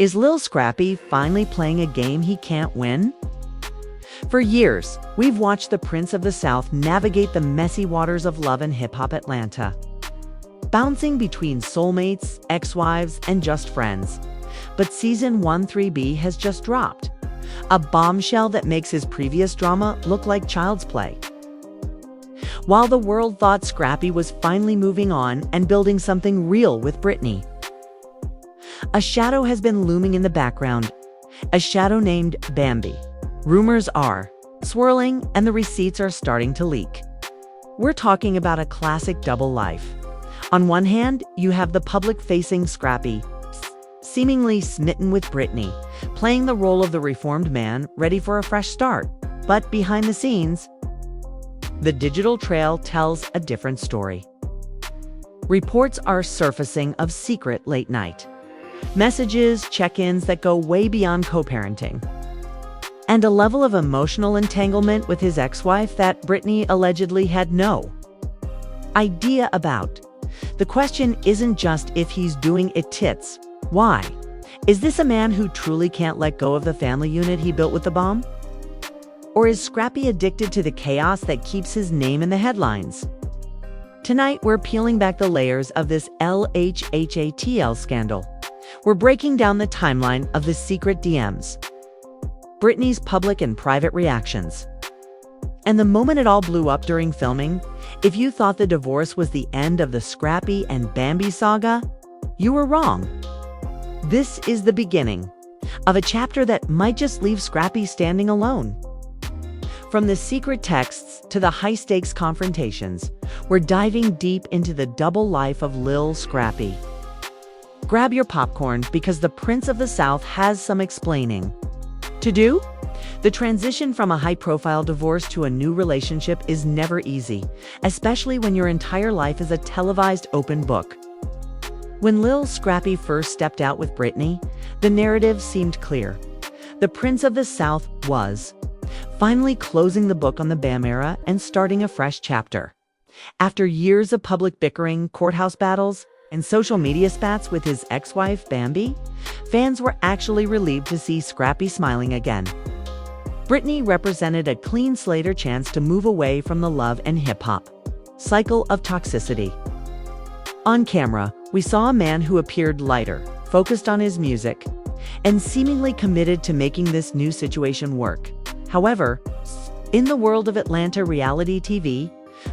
Is Lil Scrappy finally playing a game he can't win? For years, we've watched the Prince of the South navigate the messy waters of love and hip-hop Atlanta, bouncing between soulmates, ex-wives, and just friends. But Season 1-3B has just dropped, a bombshell that makes his previous drama look like child's play. While the world thought Scrappy was finally moving on and building something real with Britney, a shadow has been looming in the background, a shadow named Bambi. Rumors are swirling and the receipts are starting to leak. We're talking about a classic double life. On one hand, you have the public-facing Scrappy, seemingly smitten with Britney, playing the role of the reformed man ready for a fresh start. But behind the scenes, the digital trail tells a different story. Reports are surfacing of secret late night messages, check-ins that go way beyond co-parenting, and a level of emotional entanglement with his ex-wife that Britney allegedly had no idea about. The question isn't just if he's doing it tits. Why? Is this a man who truly can't let go of the family unit he built with the bomb? Or is Scrappy addicted to the chaos that keeps his name in the headlines? Tonight, we're peeling back the layers of this LHHATL scandal. We're breaking down the timeline of the secret DMs, Britney's public and private reactions, and the moment it all blew up during filming. If you thought the divorce was the end of the Scrappy and Bambi saga, you were wrong. This is the beginning of a chapter that might just leave Scrappy standing alone. From the secret texts to the high-stakes confrontations, we're diving deep into the double life of Lil Scrappy. Grab your popcorn because the Prince of the South has some explaining to do. The transition from a high-profile divorce to a new relationship is never easy, especially when your entire life is a televised open book. When Lil Scrappy first stepped out with Britney, the narrative seemed clear. The Prince of the South was finally closing the book on the Bam era and starting a fresh chapter. After years of public bickering, courthouse battles, and social media spats with his ex-wife Bambi, fans were actually relieved to see Scrappy smiling again. Britney represented a clean slate or chance to move away from the love and hip-hop cycle of toxicity. On camera, we saw a man who appeared lighter, focused on his music, and seemingly committed to making this new situation work. However, in the world of Atlanta reality TV,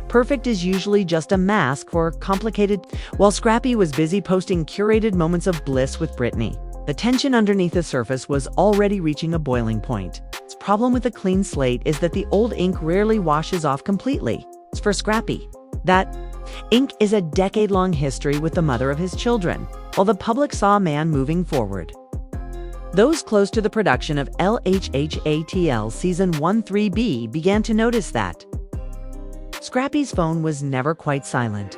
perfect is usually just a mask for complicated. While Scrappy was busy posting curated moments of bliss with Britney, the tension underneath the surface was already reaching a boiling point. Its problem with a clean slate is that the old ink rarely washes off completely. For Scrappy, that ink is a decade-long history with the mother of his children, while the public saw a man moving forward. Those close to the production of LHHATL Season 1-3B began to notice that Scrappy's phone was never quite silent.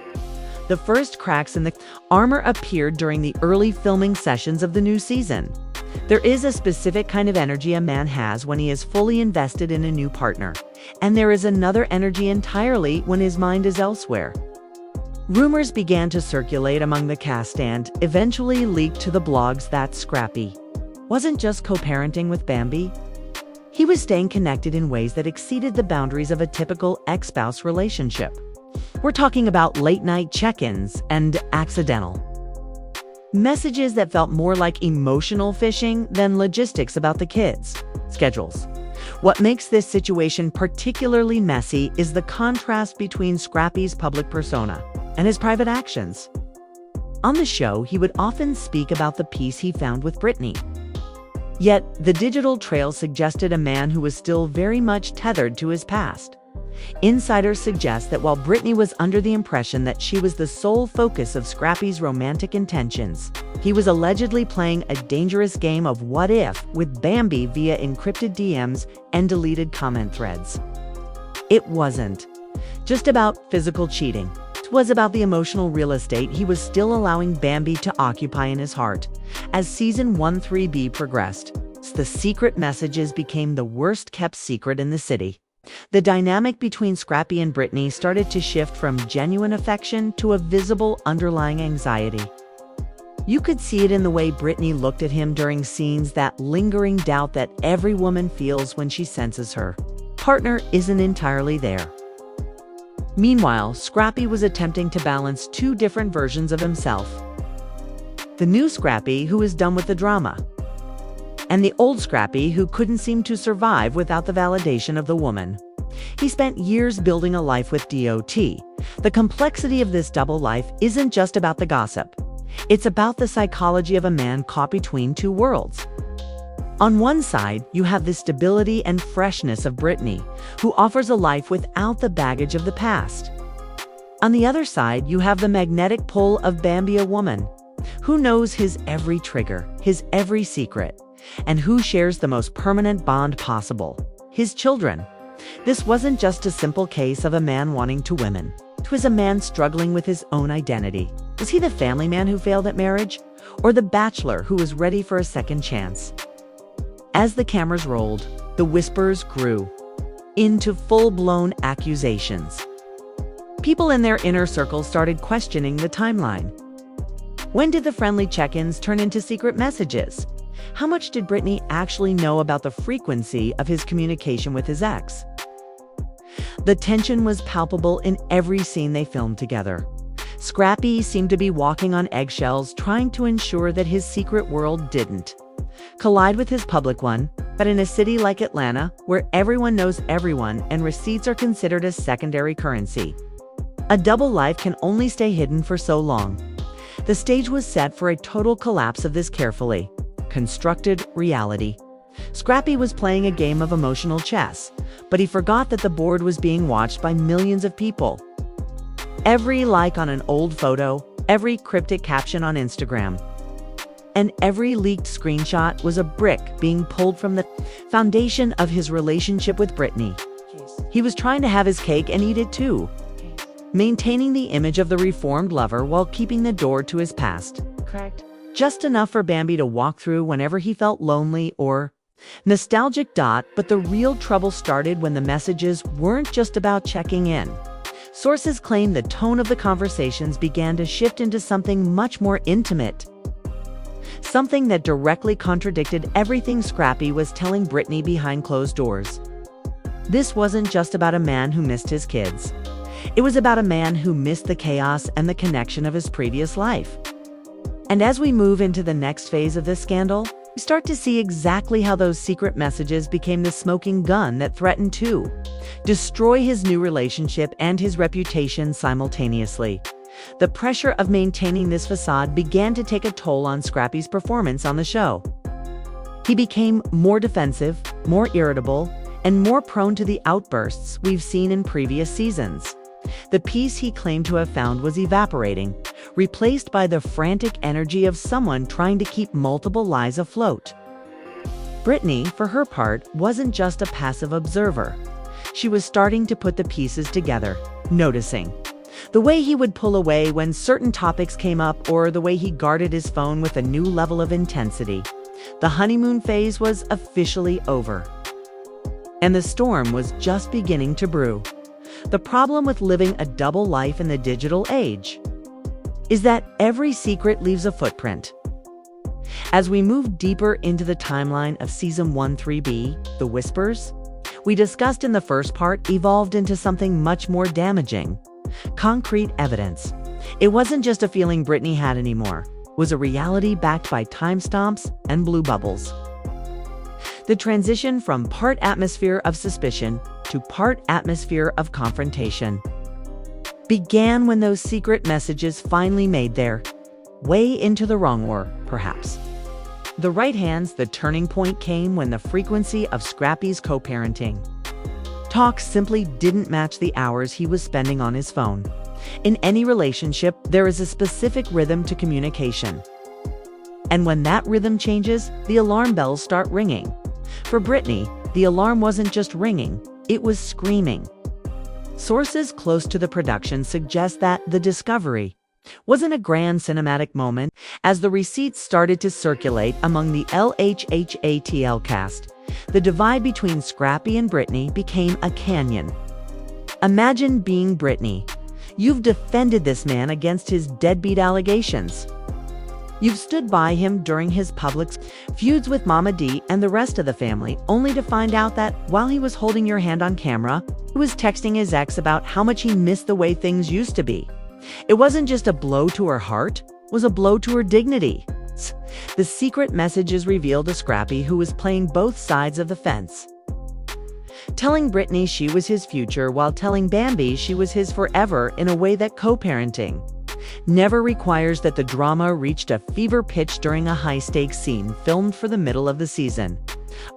The first cracks in the armor appeared during the early filming sessions of the new season. There is a specific kind of energy a man has when he is fully invested in a new partner, and there is another energy entirely when his mind is elsewhere. Rumors began to circulate among the cast and eventually leaked to the blogs that Scrappy wasn't just co-parenting with Bambi. He was staying connected in ways that exceeded the boundaries of a typical ex-spouse relationship. We're talking about late-night check-ins and accidental messages that felt more like emotional fishing than logistics about the kids' schedules. What makes this situation particularly messy is the contrast between Scrappy's public persona and his private actions. On the show, he would often speak about the peace he found with Britney. Yet, the digital trail suggested a man who was still very much tethered to his past. Insiders suggest that while Britney was under the impression that she was the sole focus of Scrappy's romantic intentions, he was allegedly playing a dangerous game of what if with Bambi via encrypted DMs and deleted comment threads. It wasn't just about physical cheating. It was about the emotional real estate he was still allowing Bambi to occupy in his heart. As Season 1-3B progressed, the secret messages became the worst-kept secret in the city. The dynamic between Scrappy and Britney started to shift from genuine affection to a visible underlying anxiety. You could see it in the way Britney looked at him during scenes, that lingering doubt that every woman feels when she senses her partner isn't entirely there. Meanwhile, Scrappy was attempting to balance two different versions of himself. The new Scrappy, who is done with the drama, and the old Scrappy, who couldn't seem to survive without the validation of the woman. He spent years building a life with DOT. The complexity of this double life isn't just about the gossip. It's about the psychology of a man caught between two worlds. On one side, you have the stability and freshness of Britney, who offers a life without the baggage of the past. On the other side, you have the magnetic pull of Bambi, a woman who knows his every trigger, his every secret, and who shares the most permanent bond possible, his children. This wasn't just a simple case of a man wanting two women. It was a man struggling with his own identity. Was he the family man who failed at marriage, or the bachelor who was ready for a second chance? As the cameras rolled, the whispers grew into full-blown accusations. People in their inner circle started questioning the timeline. When did the friendly check-ins turn into secret messages? How much did Britney actually know about the frequency of his communication with his ex? The tension was palpable in every scene they filmed together. Scrappy seemed to be walking on eggshells, trying to ensure that his secret world didn't collide with his public one. But in a city like Atlanta, where everyone knows everyone and receipts are considered as secondary currency, a double life can only stay hidden for so long. The stage was set for a total collapse of this carefully constructed reality. Scrappy was playing a game of emotional chess, but he forgot that the board was being watched by millions of people. Every like on an old photo, every cryptic caption on Instagram, and every leaked screenshot was a brick being pulled from the foundation of his relationship with Britney. He was trying to have his cake and eat it too, maintaining the image of the reformed lover while keeping the door to his past. Correct. Just enough for Bambi to walk through whenever he felt lonely or nostalgic. But the real trouble started when the messages weren't just about checking in. Sources claim the tone of the conversations began to shift into something much more intimate, something that directly contradicted everything Scrappy was telling Britney behind closed doors. This wasn't just about a man who missed his kids. It was about a man who missed the chaos and the connection of his previous life. And as we move into the next phase of this scandal, we start to see exactly how those secret messages became the smoking gun that threatened to destroy his new relationship and his reputation simultaneously. The pressure of maintaining this facade began to take a toll on Scrappy's performance on the show. He became more defensive, more irritable, and more prone to the outbursts we've seen in previous seasons. The peace he claimed to have found was evaporating, replaced by the frantic energy of someone trying to keep multiple lies afloat. Britney, for her part, wasn't just a passive observer. She was starting to put the pieces together, noticing the way he would pull away when certain topics came up, or the way he guarded his phone with a new level of intensity. The honeymoon phase was officially over, and the storm was just beginning to brew. The problem with living a double life in the digital age is that every secret leaves a footprint. As we move deeper into the timeline of Season 1-3B, The Whispers, we discussed in the first part, evolved into something much more damaging: concrete evidence. It wasn't just a feeling Britney had anymore. It was a reality backed by timestamps and blue bubbles. The transition from part atmosphere of suspicion to part atmosphere of confrontation began when those secret messages finally made their way into the wrong, or perhaps the right hands. The turning point came when the frequency of Scrappy's co-parenting talk simply didn't match the hours he was spending on his phone. In any relationship, there is a specific rhythm to communication. And when that rhythm changes, the alarm bells start ringing. For Britney, the alarm wasn't just ringing, it was screaming. Sources close to the production suggest that the discovery wasn't a grand cinematic moment. As the receipts started to circulate among the LHHATL cast, the divide between Scrappy and Britney became a canyon. Imagine being Britney. You've defended this man against his deadbeat allegations. You've stood by him during his public feuds with Mama D and the rest of the family, only to find out that while he was holding your hand on camera, he was texting his ex about how much he missed the way things used to be. It wasn't just a blow to her heart, it was a blow to her dignity. The secret messages revealed a Scrappy who was playing both sides of the fence. Telling Brittany she was his future while telling Bambi she was his forever in a way that co-parenting never requires that the drama reached a fever pitch during a high-stakes scene filmed for the middle of the season.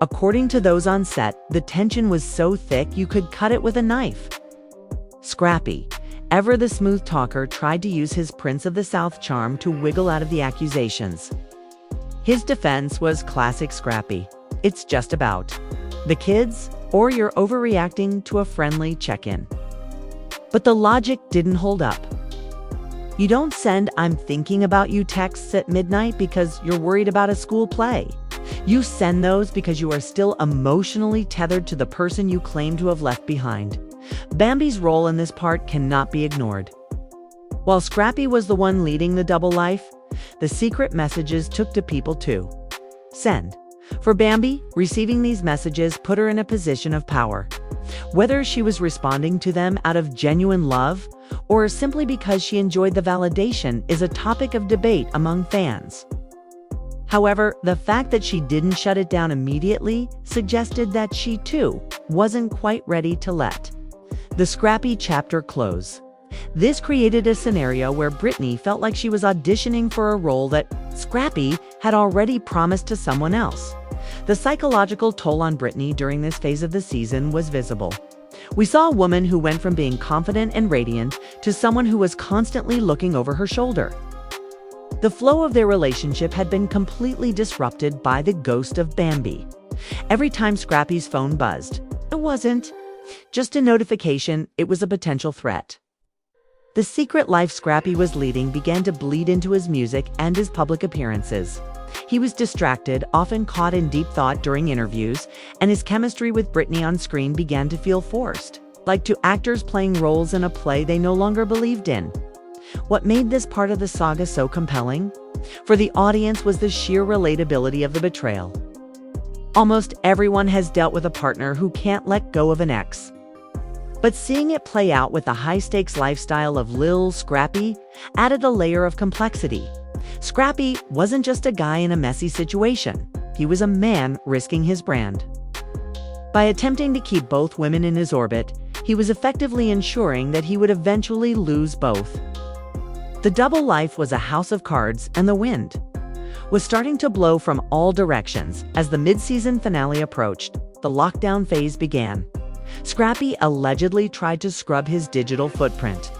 According to those on set, the tension was so thick you could cut it with a knife. Scrappy, ever the smooth talker, tried to use his Prince of the South charm to wiggle out of the accusations. His defense was classic Scrappy. It's just about the kids, or you're overreacting to a friendly check-in. But the logic didn't hold up. You don't send "I'm thinking about you" texts at midnight because you're worried about a school play. You send those because you are still emotionally tethered to the person you claim to have left behind. Bambi's role in this part cannot be ignored. While Scrappy was the one leading the double life, the secret messages took to people to send. For Bambi, receiving these messages put her in a position of power. Whether she was responding to them out of genuine love or simply because she enjoyed the validation is a topic of debate among fans. However, the fact that she didn't shut it down immediately suggested that she, too, wasn't quite ready to let the Scrappy chapter close. This created a scenario where Brittany felt like she was auditioning for a role that Scrappy had already promised to someone else. The psychological toll on Brittany during this phase of the season was visible. We saw a woman who went from being confident and radiant to someone who was constantly looking over her shoulder. The flow of their relationship had been completely disrupted by the ghost of Bambi. Every time Scrappy's phone buzzed, it wasn't just a notification, it was a potential threat. The secret life Scrappy was leading began to bleed into his music and his public appearances. He was distracted, often caught in deep thought during interviews, and his chemistry with Brittany on screen began to feel forced, like two actors playing roles in a play they no longer believed in. What made this part of the saga so compelling for the audience was the sheer relatability of the betrayal. Almost everyone has dealt with a partner who can't let go of an ex. But seeing it play out with the high-stakes lifestyle of Lil Scrappy added a layer of complexity. Scrappy wasn't just a guy in a messy situation. He was a man risking his brand. By attempting to keep both women in his orbit, he was effectively ensuring that he would eventually lose both. The double life was a house of cards, and the wind was starting to blow from all directions. As the mid-season finale approached, the lockdown phase began. Scrappy allegedly tried to scrub his digital footprint,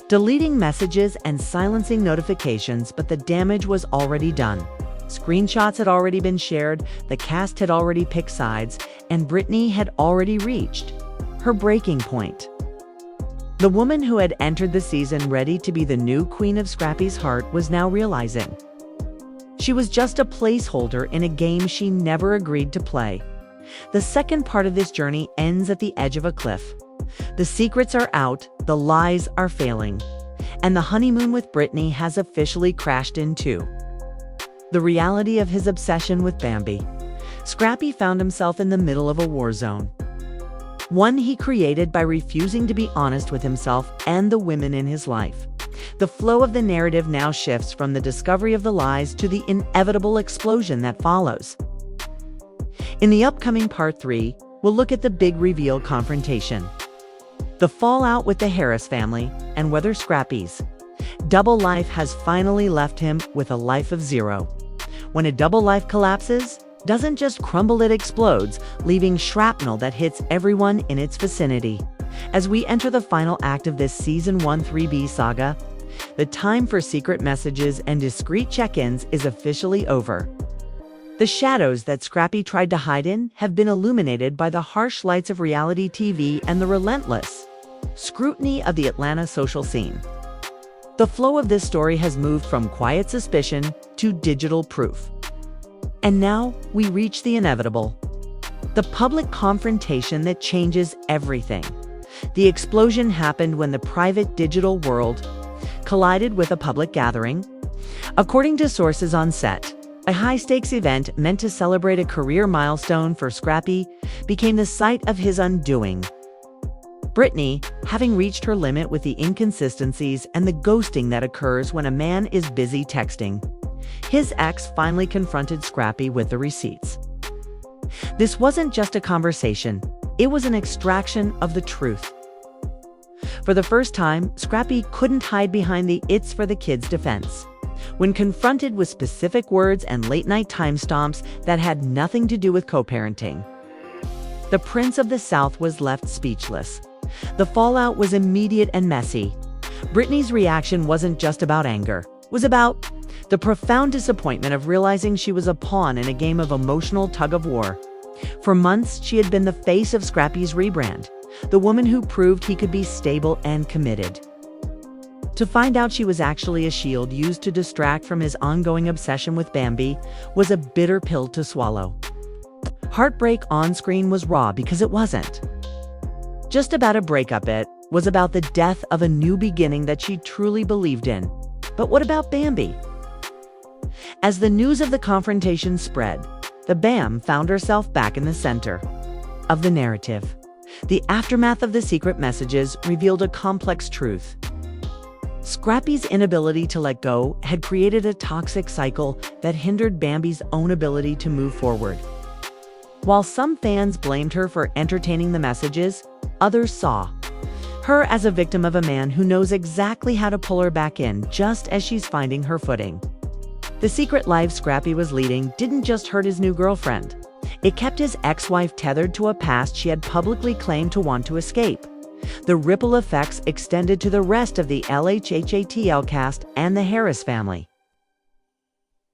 deleting messages and silencing notifications, but the damage was already done. Screenshots had already been shared, the cast had already picked sides, and Brittany had already reached her breaking point. The woman who had entered the season ready to be the new queen of Scrappy's heart was now realizing she was just a placeholder in a game she never agreed to play. The second part of this journey ends at the edge of a cliff. The secrets are out, the lies are failing, and the honeymoon with Brittany has officially crashed into the reality of his obsession with Bambi. Scrappy found himself in the middle of a war zone, one he created by refusing to be honest with himself and the women in his life. The flow of the narrative now shifts from the discovery of the lies to the inevitable explosion that follows. In the upcoming Part 3, we'll look at the big reveal confrontation, the fallout with the Harris family, and whether Scrappy's double life has finally left him with a life of zero. When a double life collapses, doesn't just crumble, it explodes, leaving shrapnel that hits everyone in its vicinity. As we enter the final act of this Season 1 3B saga, the time for secret messages and discreet check-ins is officially over. The shadows that Scrappy tried to hide in have been illuminated by the harsh lights of reality TV and the relentless scrutiny of the Atlanta social scene. The flow of this story has moved from quiet suspicion to digital proof. And now we reach the inevitable, the public confrontation that changes everything. The explosion happened when the private digital world collided with a public gathering. According to sources on set, a high-stakes event meant to celebrate a career milestone for Scrappy became the site of his undoing. Brittany, having reached her limit with the inconsistencies and the ghosting that occurs when a man is busy texting, his ex finally confronted Scrappy with the receipts. This wasn't just a conversation, it was an extraction of the truth. For the first time, Scrappy couldn't hide behind the "it's for the kids" defense. When confronted with specific words and late-night timestamps that had nothing to do with co-parenting, the Prince of the South was left speechless. The fallout was immediate and messy. Brittany's reaction wasn't just about anger. It was about the profound disappointment of realizing she was a pawn in a game of emotional tug-of-war. For months, she had been the face of Scrappy's rebrand, the woman who proved he could be stable and committed. To find out she was actually a shield used to distract from his ongoing obsession with Bambi was a bitter pill to swallow. Heartbreak on screen was raw because it wasn't just about a breakup, it was about the death of a new beginning that she truly believed in. But what about Bambi? As the news of the confrontation spread, the Bam found herself back in the center of the narrative. The aftermath of the secret messages revealed a complex truth. Scrappy's inability to let go had created a toxic cycle that hindered Bambi's own ability to move forward. While some fans blamed her for entertaining the messages, others saw her as a victim of a man who knows exactly how to pull her back in just as she's finding her footing. The secret life Scrappy was leading didn't just hurt his new girlfriend. It kept his ex-wife tethered to a past she had publicly claimed to want to escape. The ripple effects extended to the rest of the LHHATL cast and the Harris family.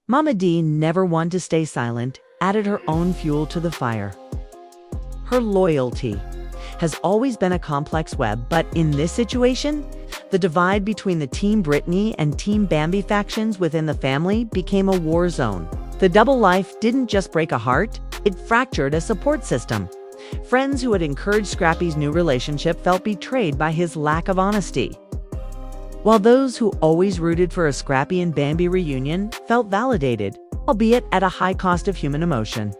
Mama D, never one to stay silent, added her own fuel to the fire. Her loyalty has always been a complex web, but in this situation, the divide between the Team Brittany and Team Bambi factions within the family became a war zone. The double life didn't just break a heart, it fractured a support system. Friends who had encouraged Scrappy's new relationship felt betrayed by his lack of honesty, while those who always rooted for a Scrappy and Bambi reunion felt validated, albeit at a high cost of human emotion.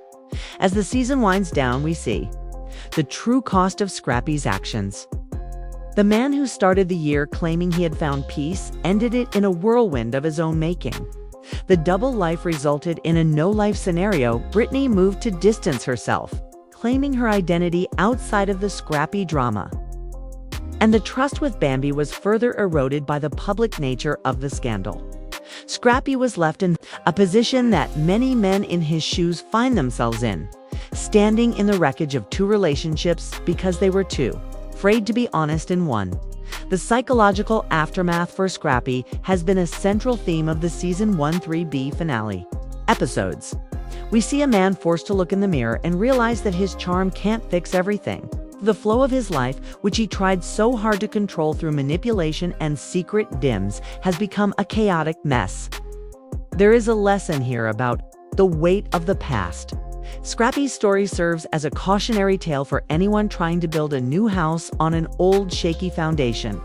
As the season winds down, we see the true cost of Scrappy's actions. The man who started the year claiming he had found peace ended it in a whirlwind of his own making. The double life resulted in a no-life scenario. Brittany moved to distance herself, claiming her identity outside of the Scrappy drama. And the trust with Bambi was further eroded by the public nature of the scandal. Scrappy was left in a position that many men in his shoes find themselves in, standing in the wreckage of two relationships because they were too afraid to be honest in one. The psychological aftermath for Scrappy has been a central theme of the Season 1-3B finale episodes. We see a man forced to look in the mirror and realize that his charm can't fix everything. The flow of his life, which he tried so hard to control through manipulation and secret dims, has become a chaotic mess. There is a lesson here about the weight of the past. Scrappy's story serves as a cautionary tale for anyone trying to build a new house on an old, shaky foundation.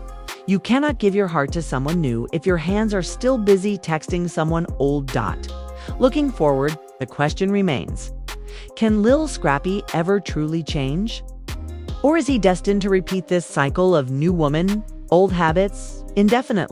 You cannot give your heart to someone new if your hands are still busy texting someone old. Looking forward, the question remains: can Lil Scrappy ever truly change? Or is he destined to repeat this cycle of new woman, old habits indefinitely?